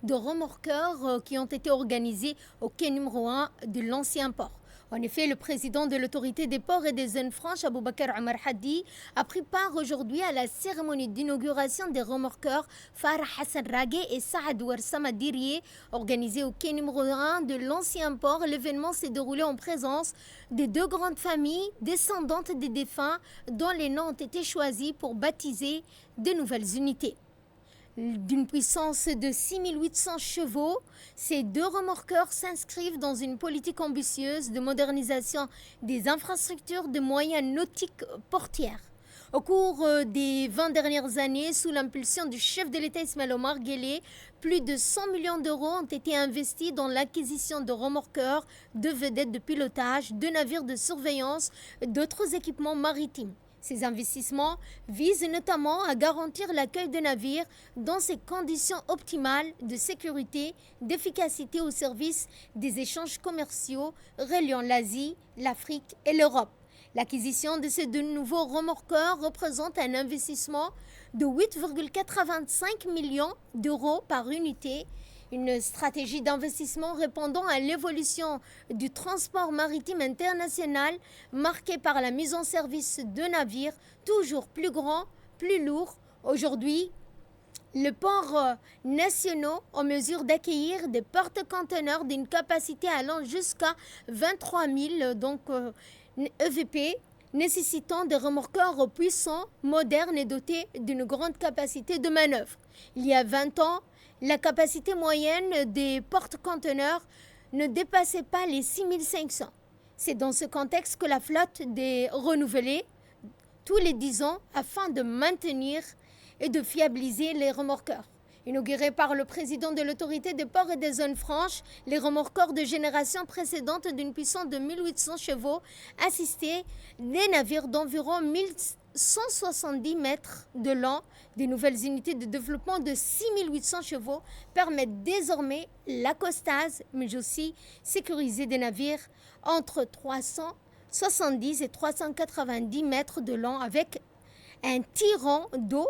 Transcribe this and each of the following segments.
de remorqueurs qui ont été organisés au quai numéro 1 de l'ancien port. En effet, le président de l'autorité des ports et des zones franches, Aboubakar Omar Hadi, a pris part aujourd'hui à la cérémonie d'inauguration des remorqueurs Farah Hassan Ragé et Saad Ouarsama Dirié, organisée au quai numéro 1 de l'ancien port. L'événement s'est déroulé en présence des deux grandes familles descendantes des défunts dont les noms ont été choisis pour baptiser de nouvelles unités. D'une puissance de 6800 chevaux, ces deux remorqueurs s'inscrivent dans une politique ambitieuse de modernisation des infrastructures de moyens nautiques portières. Au cours des 20 dernières années, sous l'impulsion du chef de l'État Ismaël Omar Guelleh, plus de 100 millions d'euros ont été investis dans l'acquisition de remorqueurs, de vedettes de pilotage, de navires de surveillance et d'autres équipements maritimes. Ces investissements visent notamment à garantir l'accueil de navires dans ces conditions optimales de sécurité, d'efficacité au service des échanges commerciaux reliant l'Asie, l'Afrique et l'Europe. L'acquisition de ces deux nouveaux remorqueurs représente un investissement de 8,85 millions d'euros par unité, une stratégie d'investissement répondant à l'évolution du transport maritime international marquée par la mise en service de navires toujours plus grands, plus lourds. Aujourd'hui, les ports nationaux en mesure d'accueillir des porte-conteneurs d'une capacité allant jusqu'à 23 000 EVP, nécessitant des remorqueurs puissants, modernes et dotés d'une grande capacité de manœuvre. Il y a 20 ans, la capacité moyenne des porte-conteneurs ne dépassait pas les 6500. C'est dans ce contexte que la flotte est renouvelée tous les 10 ans afin de maintenir et de fiabiliser les remorqueurs. Inaugurés par le président de l'autorité des ports et des zones franches, les remorqueurs de génération précédente d'une puissance de 1800 chevaux assistaient des navires d'environ 1170 mètres de long. Des nouvelles unités de développement de 6800 chevaux permettent désormais l'accostage, mais aussi sécuriser des navires entre 370 et 390 mètres de long avec un tirant d'eau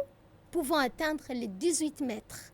pouvant atteindre les 18 mètres.